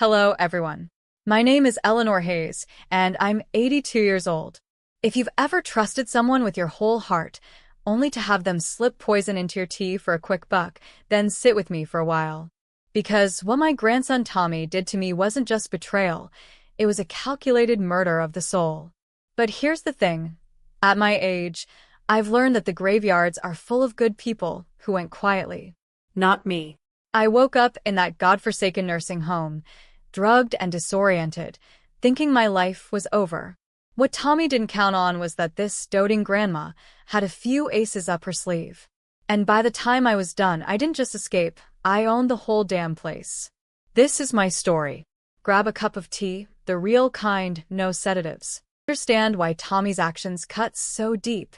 Hello, everyone. My name is Eleanor Hayes, and I'm 82 years old. If you've ever trusted someone with your whole heart, only to have them slip poison into your tea for a quick buck, then sit with me for a while. Because what my grandson Tommy did to me wasn't just betrayal, it was a calculated murder of the soul. But here's the thing. At my age, I've learned that the graveyards are full of good people who went quietly. Not me. I woke up in that godforsaken nursing home, drugged and disoriented, thinking my life was over. What Tommy didn't count on was that this doting grandma had a few aces up her sleeve. And by the time I was done, I didn't just escape, I owned the whole damn place. This is my story. Grab a cup of tea, the real kind, no sedatives. Understand why Tommy's actions cut so deep.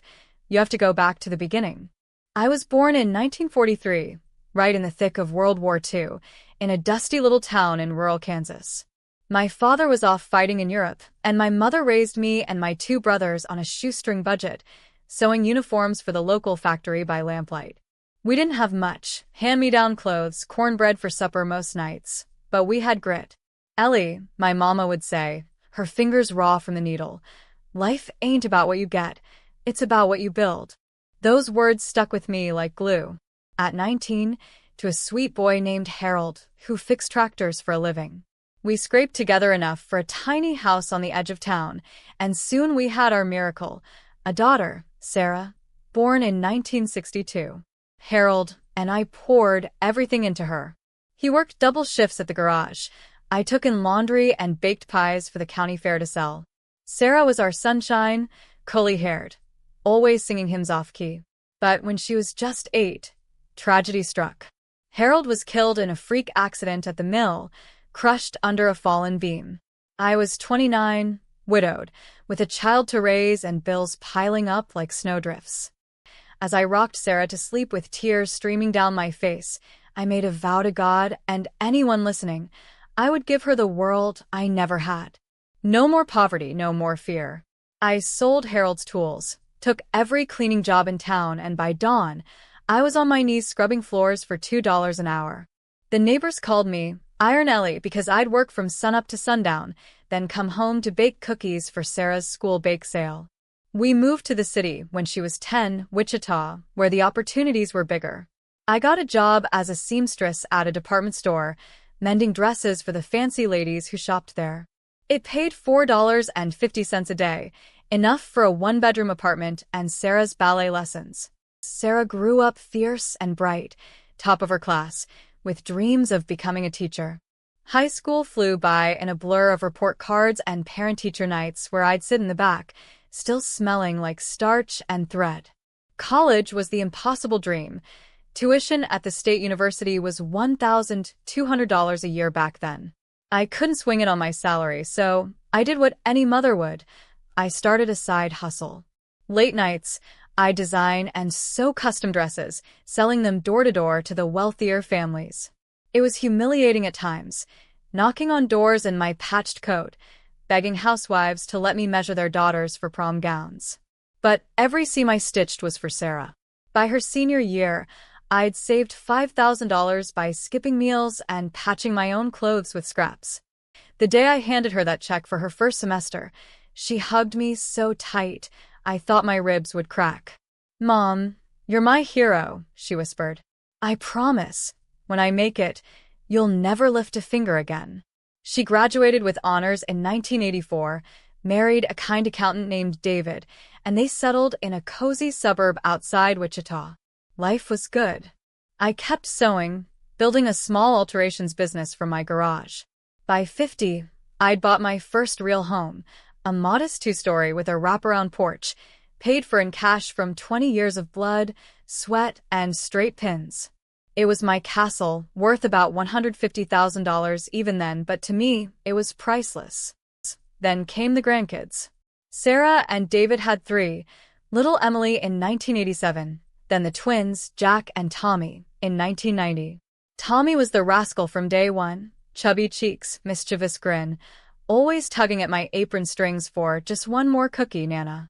You have to go back to the beginning. I was born in 1943, right in the thick of World War II, in a dusty little town in rural Kansas. My father was off fighting in Europe, and my mother raised me and my two brothers on a shoestring budget, sewing uniforms for the local factory by lamplight. We didn't have much, hand-me-down clothes, cornbread for supper most nights, but we had grit. Ellie, my mama would say, her fingers raw from the needle, life ain't about what you get, it's about what you build. Those words stuck with me like glue. At 19, to a sweet boy named Harold, who fixed tractors for a living. We scraped together enough for a tiny house on the edge of town, and soon we had our miracle, a daughter, Sarah, born in 1962. Harold and I poured everything into her. He worked double shifts at the garage. I took in laundry and baked pies for the county fair to sell. Sarah was our sunshine, curly-haired, always singing hymns off-key. But when she was just 8, tragedy struck. Harold was killed in a freak accident at the mill, crushed under a fallen beam. I was 29, widowed, with a child to raise and bills piling up like snowdrifts. As I rocked Sarah to sleep with tears streaming down my face, I made a vow to God and anyone listening, I would give her the world I never had. No more poverty, no more fear. I sold Harold's tools, took every cleaning job in town, and by dawn, I was on my knees scrubbing floors for $2 an hour. The neighbors called me Iron Ellie because I'd work from sunup to sundown, then come home to bake cookies for Sarah's school bake sale. We moved to the city when she was 10, Wichita, where the opportunities were bigger. I got a job as a seamstress at a department store, mending dresses for the fancy ladies who shopped there. It paid $4.50 a day, enough for a one-bedroom apartment and Sarah's ballet lessons. Sarah grew up fierce and bright, top of her class, with dreams of becoming a teacher. High school flew by in a blur of report cards and parent-teacher nights where I'd sit in the back, still smelling like starch and thread. College was the impossible dream. Tuition at the state university was $1,200 a year back then. I couldn't swing it on my salary, so I did what any mother would. I started a side hustle. Late nights, I design and sew custom dresses, selling them door-to-door to the wealthier families. It was humiliating at times, knocking on doors in my patched coat, begging housewives to let me measure their daughters for prom gowns. But every seam I stitched was for Sarah. By her senior year, I'd saved $5,000 by skipping meals and patching my own clothes with scraps. The day I handed her that check for her first semester, she hugged me so tight, I thought my ribs would crack. "Mom, you're my hero," she whispered. "I promise, when I make it, you'll never lift a finger again." She graduated with honors in 1984, married a kind accountant named David, and they settled in a cozy suburb outside Wichita. Life was good. I kept sewing, building a small alterations business from my garage. By 50, I'd bought my first real home, a modest two-story with a wraparound porch, paid for in cash from 20 years of blood, sweat, and straight pins. It was my castle, worth about $150,000 even then, but to me, it was priceless. Then came the grandkids. Sarah and David had 3, little Emily in 1987, then the twins, Jack and Tommy, in 1990. Tommy was the rascal from day one, chubby cheeks, mischievous grin, always tugging at my apron strings for just one more cookie, Nana.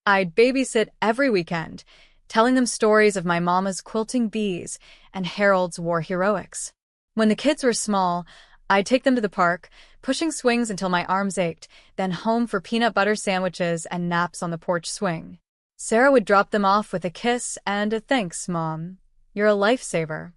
I'd babysit every weekend, telling them stories of my mama's quilting bees and Harold's war heroics. When the kids were small, I'd take them to the park, pushing swings until my arms ached, then home for peanut butter sandwiches and naps on the porch swing. Sarah would drop them off with a kiss and a "Thanks, Mom. You're a lifesaver."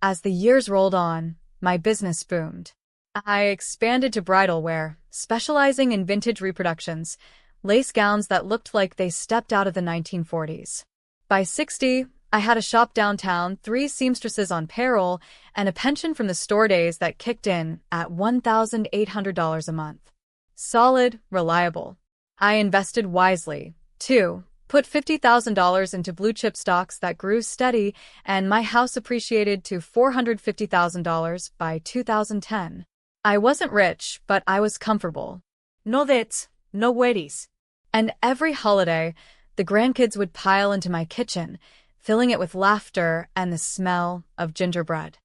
As the years rolled on, my business boomed. I expanded to bridal wear, specializing in vintage reproductions, lace gowns that looked like they stepped out of the 1940s. By 60, I had a shop downtown, 3 seamstresses on payroll, and a pension from the store days that kicked in at $1,800 a month. Solid, reliable. I invested wisely, too. Put $50,000 into blue-chip stocks that grew steady, and my house appreciated to $450,000 by 2010. I wasn't rich, but I was comfortable. No debts, no worries. And every holiday, the grandkids would pile into my kitchen, filling it with laughter and the smell of gingerbread.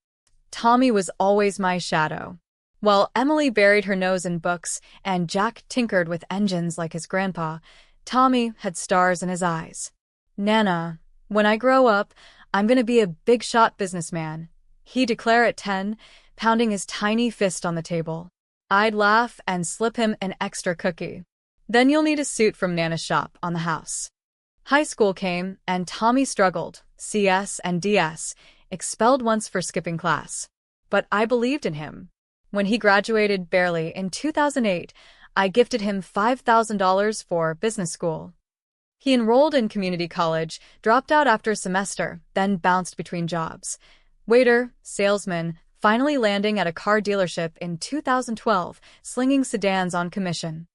Tommy was always my shadow. While Emily buried her nose in books and Jack tinkered with engines like his grandpa, Tommy had stars in his eyes. "Nana, when I grow up, I'm gonna be a big-shot businessman," he'd declare at 10, pounding his tiny fist on the table. I'd laugh and slip him an extra cookie. "Then you'll need a suit from Nana's shop on the house." High school came, and Tommy struggled, CS and DS, expelled once for skipping class. But I believed in him. When he graduated barely in 2008, I gifted him $5,000 for business school. He enrolled in community college, dropped out after a semester, then bounced between jobs. Waiter, salesman, finally landing at a car dealership in 2012, slinging sedans on commission.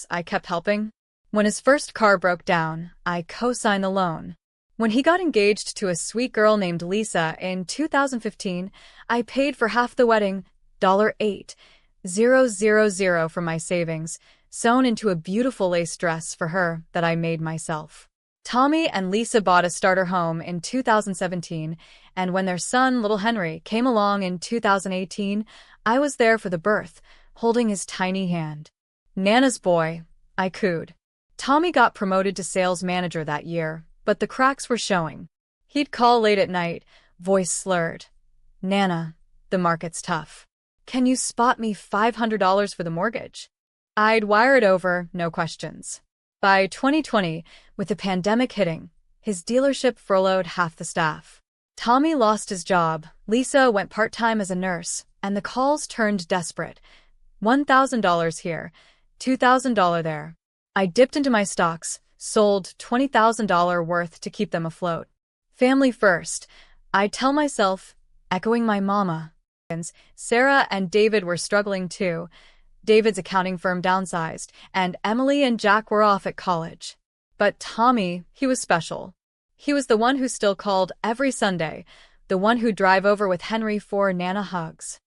I kept helping. When his first car broke down, I co-signed the loan. When he got engaged to a sweet girl named Lisa in 2015, I paid for half the wedding, $8,000 from my savings, sewn into a beautiful lace dress for her that I made myself. Tommy and Lisa bought a starter home in 2017, and when their son, little Henry, came along in 2018, I was there for the birth, holding his tiny hand. "Nana's boy," I cooed. Tommy got promoted to sales manager that year, but the cracks were showing. He'd call late at night, voice slurred. "Nana, the market's tough. Can you spot me $500 for the mortgage?" I'd wire it over, no questions. By 2020, with the pandemic hitting, his dealership furloughed half the staff. Tommy lost his job, Lisa went part-time as a nurse, and the calls turned desperate. $1,000 here, $2,000 there. I dipped into my stocks, sold $20,000 worth to keep them afloat. Family first, I'd tell myself, echoing my mama. Sarah and David were struggling too. David's accounting firm downsized, and Emily and Jack were off at college. But Tommy, he was special. He was the one who still called every Sunday, the one who'd drive over with Henry for Nana hugs.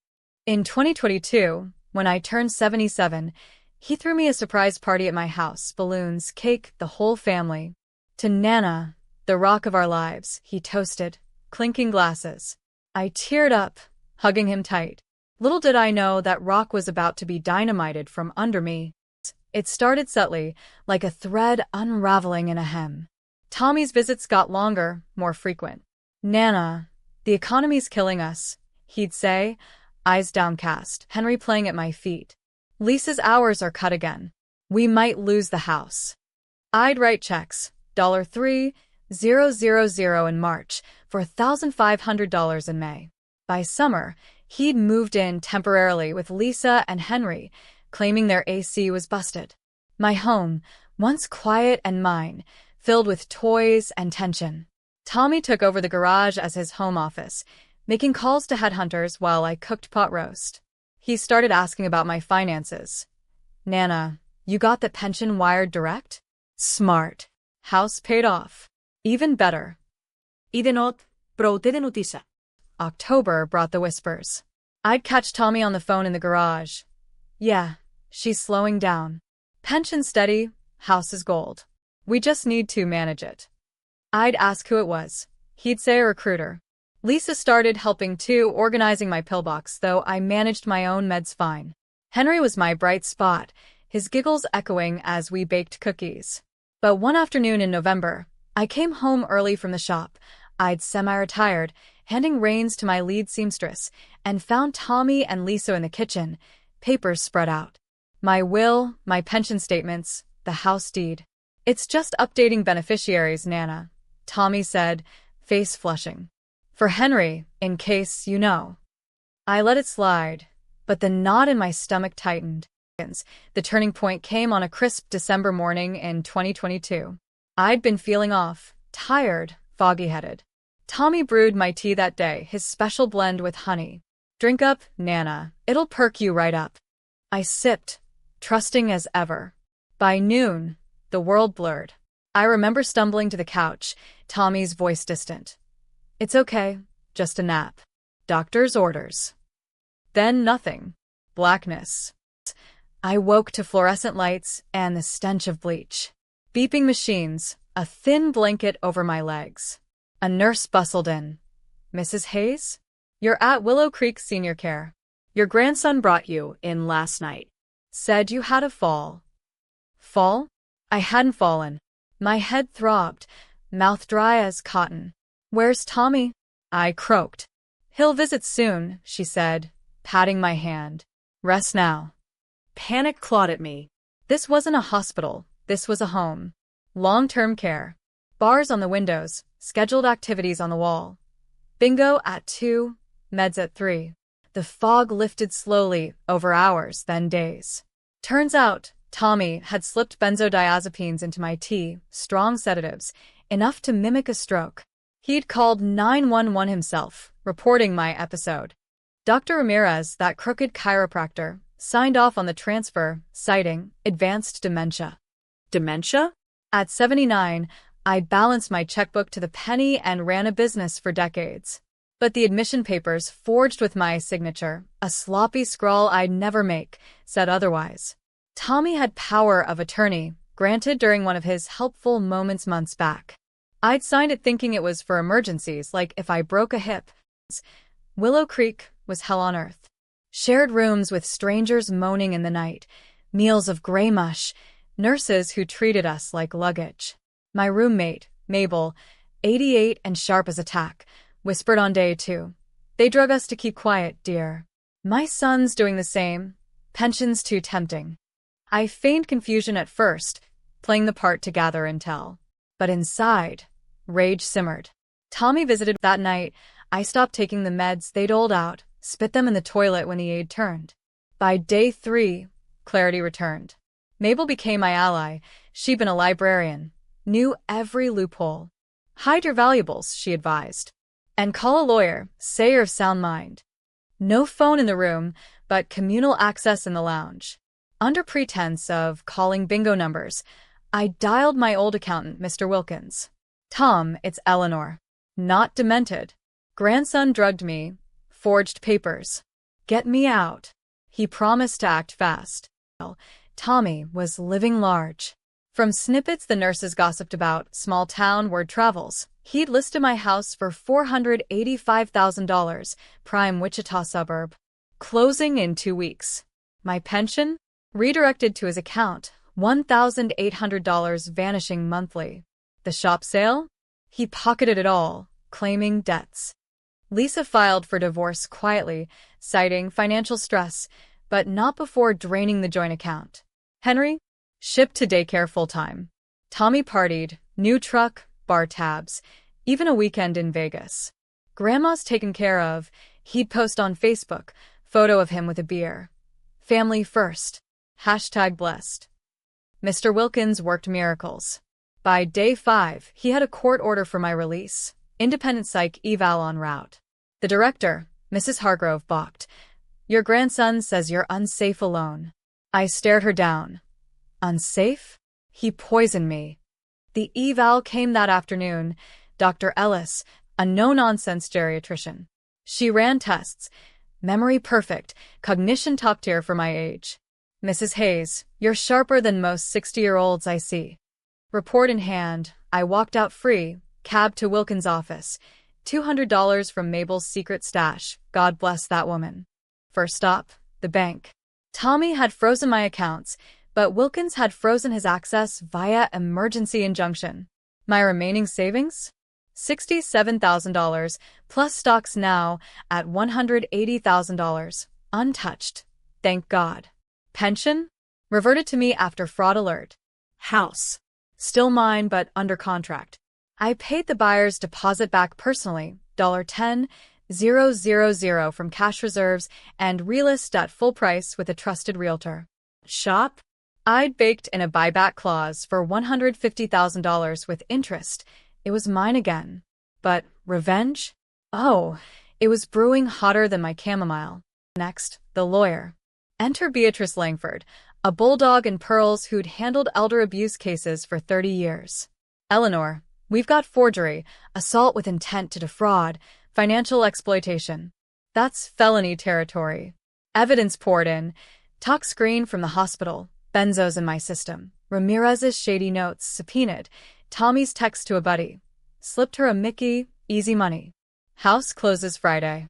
In 2022, when I turned 77, he threw me a surprise party at my house, balloons, cake, the whole family. "To Nana, the rock of our lives," he toasted, clinking glasses. I teared up, hugging him tight. Little did I know that rock was about to be dynamited from under me. It started subtly, like a thread unraveling in a hem. Tommy's visits got longer, more frequent. "Nana, the economy's killing us," he'd say, eyes downcast, Henry playing at my feet. "Lisa's hours are cut again. We might lose the house." I'd write checks, $3,000 in March, for $1,500 in May. By summer, he'd moved in temporarily with Lisa and Henry, claiming their AC was busted. My home, once quiet and mine, filled with toys and tension. Tommy took over the garage as his home office, making calls to headhunters while I cooked pot roast. He started asking about my finances. "Nana, you got that pension wired direct?" "Smart. House paid off." "Even better." "Idenot, brote de noticia." October brought the whispers. I'd catch Tommy on the phone in the garage. "Yeah, she's slowing down. Pension steady, house is gold. We just need to manage it." I'd ask who it was. He'd say a recruiter. Lisa started helping too, organizing my pillbox, though I managed my own meds fine. Henry was my bright spot, his giggles echoing as we baked cookies. But one afternoon in November, I came home early from the shop. I'd semi-retired, handing reins to my lead seamstress, and found Tommy and Lisa in the kitchen, papers spread out. My will, my pension statements, the house deed. It's just updating beneficiaries, Nana, Tommy said, face flushing. For Henry, in case you know. I let it slide, but the knot in my stomach tightened. The turning point came on a crisp December morning in 2022. I'd been feeling off, tired, foggy-headed. Tommy brewed my tea that day, his special blend with honey. Drink up, Nana, it'll perk you right up. I sipped, trusting as ever. By noon, the world blurred. I remember stumbling to the couch, Tommy's voice distant. It's okay, just a nap. Doctor's orders. Then nothing. Blackness. I woke to fluorescent lights and the stench of bleach. Beeping machines, a thin blanket over my legs. A nurse bustled in. Mrs. Hayes? You're at Willow Creek Senior Care. Your grandson brought you in last night. Said you had a fall. Fall? I hadn't fallen. My head throbbed, mouth dry as cotton. Where's Tommy? I croaked. He'll visit soon, she said, patting my hand. Rest now. Panic clawed at me. This wasn't a hospital, this was a home. Long-term care. Bars on the windows, scheduled activities on the wall. Bingo at 2, meds at 3. The fog lifted slowly, over hours, then days. Turns out, Tommy had slipped benzodiazepines into my tea, strong sedatives, enough to mimic a stroke. He'd called 911 himself, reporting my episode. Dr. Ramirez, that crooked chiropractor, signed off on the transfer, citing advanced dementia. Dementia? At 79, I balanced my checkbook to the penny and ran a business for decades. But the admission papers, forged with my signature, a sloppy scrawl I'd never make, said otherwise. Tommy had power of attorney, granted during one of his helpful moments months back. I'd signed it thinking it was for emergencies, like if I broke a hip. Willow Creek was hell on earth. Shared rooms with strangers moaning in the night, meals of gray mush, nurses who treated us like luggage. My roommate, Mabel, 88 and sharp as a tack, whispered on day 2. They drug us to keep quiet, dear. My son's doing the same. Pension's too tempting. I feigned confusion at first, playing the part to gather intel. But inside, rage simmered. Tommy visited that night. I stopped taking the meds they'd doled out, spit them in the toilet when the aide turned. By day 3, clarity returned. Mabel became my ally. She'd been a librarian, knew every loophole. Hide your valuables, she advised. And call a lawyer, say you're of sound mind. No phone in the room, but communal access in the lounge. Under pretense of calling bingo numbers, I dialed my old accountant, Mr. Wilkins. Tom, it's Eleanor. Not demented. Grandson drugged me, forged papers. Get me out. He promised to act fast. Tommy was living large. From snippets the nurses gossiped about, small town word travels, he'd listed my house for $485,000, prime Wichita suburb. Closing in 2 weeks. My pension? Redirected to his account, $1,800 vanishing monthly. The shop sale? He pocketed it all, claiming debts. Lisa filed for divorce quietly, citing financial stress, but not before draining the joint account. Henry? Shipped to daycare full-time. Tommy partied, new truck, bar tabs, even a weekend in Vegas. Grandma's taken care of. He'd post on Facebook, photo of him with a beer. Family first. #blessed. Mr. Wilkins worked miracles. By day 5, he had a court order for my release. Independent psych eval en route. The director, Mrs. Hargrove, balked. Your grandson says you're unsafe alone. I stared her down. Unsafe? He poisoned me. The eval came that afternoon. Dr. Ellis, a no-nonsense geriatrician. She ran tests. Memory perfect, cognition top tier for my age. Mrs. Hayes, you're sharper than most 60-year-olds I see. Report in hand, I walked out free, cab to Wilkins' office. $200 from Mabel's secret stash, God bless that woman. First stop, the bank. Tommy had frozen my accounts, but Wilkins had frozen his access via emergency injunction. My remaining savings? $67,000, plus stocks now at $180,000. Untouched. Thank God. Pension? Reverted to me after fraud alert. House. Still mine but under contract. I paid the buyer's deposit back personally, $10,000 from cash reserves, and relist at full price with a trusted realtor. Shop? I'd baked in a buyback clause for $150,000 with interest. It was mine again. But revenge? Oh, it was brewing hotter than my chamomile. Next, the lawyer. Enter Beatrice Langford, a bulldog in pearls who'd handled elder abuse cases for 30 years. Eleanor, we've got forgery, assault with intent to defraud, financial exploitation. That's felony territory. Evidence poured in. Talk screen from the hospital. Benzos in my system. Ramirez's shady notes subpoenaed. Tommy's text to a buddy. Slipped her a Mickey, easy money. House closes Friday.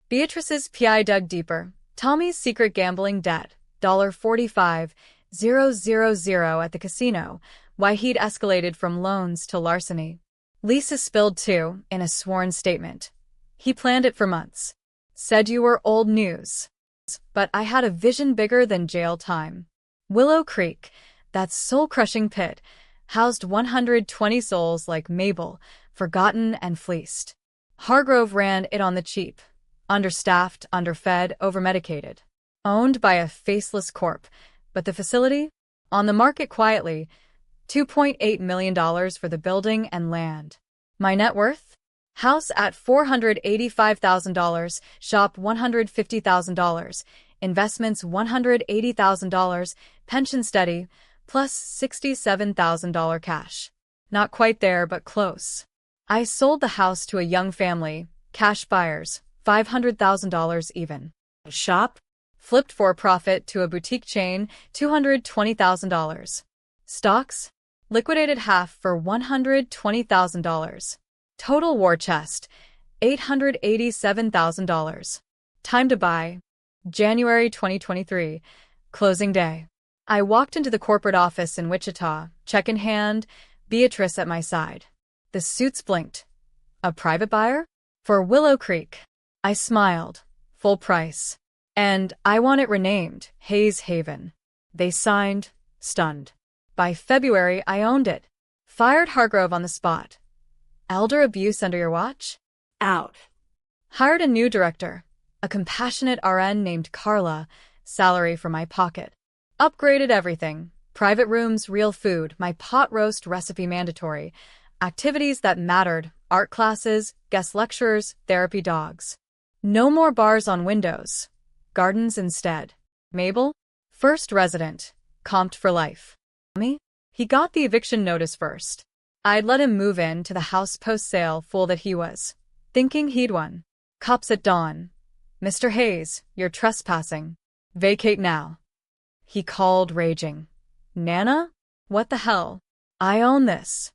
Beatrice's PI dug deeper. Tommy's secret gambling debt. $45,000 at the casino. Why he'd escalated from loans to larceny. Lisa spilled too, in a sworn statement. He planned it for months. Said you were old news. But I had a vision bigger than jail time. Willow Creek, that soul-crushing pit, housed 120 souls like Mabel, forgotten and fleeced. Hargrove ran it on the cheap. Understaffed, underfed, overmedicated. Owned by a faceless corp. But the facility? On the market quietly. $2.8 million for the building and land. My net worth? House at $485,000, shop $150,000, investments $180,000, pension steady, plus $67,000 cash. Not quite there, but close. I sold the house to a young family, cash buyers, $500,000 even. Shop? Flipped for a profit to a boutique chain, $220,000. Stocks? Liquidated half for $120,000. Total war chest, $887,000. Time to buy. January 2023. Closing day. I walked into the corporate office in Wichita, check in hand, Beatrice at my side. The suits blinked. A private buyer? For Willow Creek. I smiled. Full price. And I want it renamed, Hayes Haven. They signed, stunned. By February, I owned it. Fired Hargrove on the spot. Elder abuse under your watch? Out. Hired a new director, a compassionate RN named Carla, salary from my pocket. Upgraded everything. Private rooms, real food, my pot roast recipe mandatory. Activities that mattered, art classes, guest lecturers, therapy dogs. No more bars on windows. Gardens instead. Mabel? First resident. Comped for life. Me? He got the eviction notice first. I'd let him move in to the house post-sale, fool that he was. Thinking he'd won. Cops at dawn. Mr. Hayes, you're trespassing. Vacate now. He called, raging. Nana? What the hell? I own this.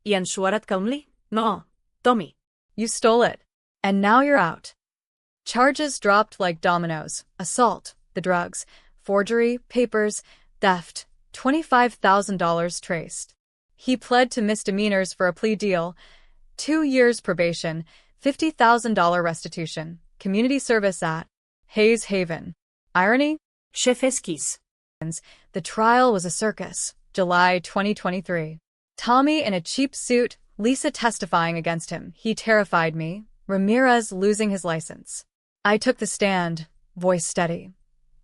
Ian Shuarat calmly? No, Tommy. You stole it. And now you're out. Charges dropped like dominoes. Assault, the drugs, forgery, papers, theft, $25,000 traced. He pled to misdemeanors for a plea deal, 2 years probation, $50,000 restitution, community service at Hayes Haven. Irony? Chef Esquisse. The trial was a circus, July 2023. Tommy in a cheap suit, Lisa testifying against him. He terrified me. Ramirez losing his license. I took the stand, voice steady.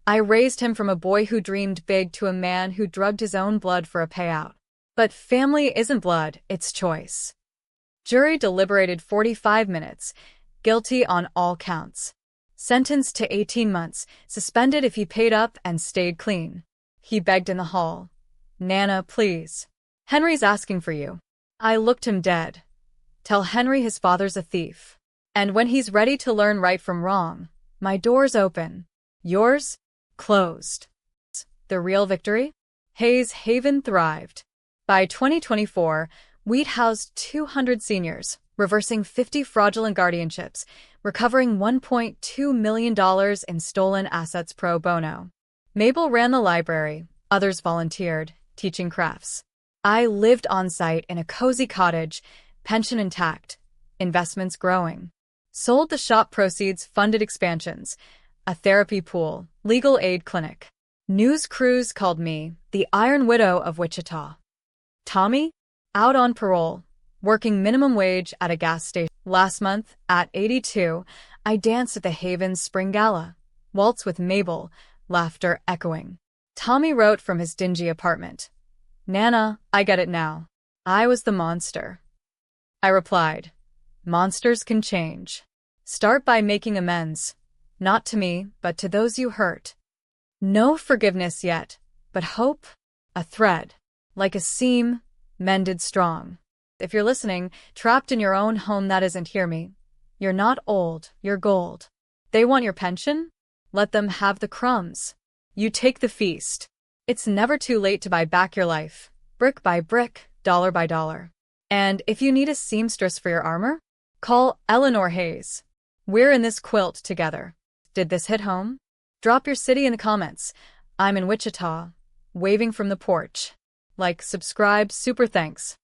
I raised him from a boy who dreamed big to a man who drugged his own blood for a payout. But family isn't blood, it's choice. Jury deliberated 45 minutes, guilty on all counts. Sentenced to 18 months, suspended if he paid up and stayed clean. He begged in the hall. Nana, please. Henry's asking for you. I looked him dead. Tell Henry his father's a thief. And when he's ready to learn right from wrong, my door's open. Yours? Closed. The real victory? Hayes Haven thrived. By 2024, we'd housed 200 seniors, reversing 50 fraudulent guardianships, recovering $1.2 million in stolen assets pro bono. Mabel ran the library, others volunteered, teaching crafts. I lived on site in a cozy cottage, Pension intact. Investments growing. Sold the shop proceeds funded expansions. A therapy pool. Legal aid clinic. News crews called me the Iron Widow of Wichita. Tommy? Out on parole. Working minimum wage at a gas station. Last month, at 82, I danced at the Haven's Spring Gala. Waltz with Mabel, laughter echoing. Tommy wrote from his dingy apartment. Nana, I get it now. I was the monster. I replied, monsters can change. Start by making amends. Not to me, but to those you hurt. No forgiveness yet, but hope, a thread, like a seam, mended strong. If you're listening, trapped in your own home that isn't hear me, you're not old, you're gold. They want your pension? Let them have the crumbs. You take the feast. It's never too late to buy back your life, brick by brick, dollar by dollar. And if you need a seamstress for your armor, call Eleanor Hayes. We're in this quilt together. Did this hit home? Drop your city in the comments. I'm in Wichita, waving from the porch. Like, subscribe, super thanks.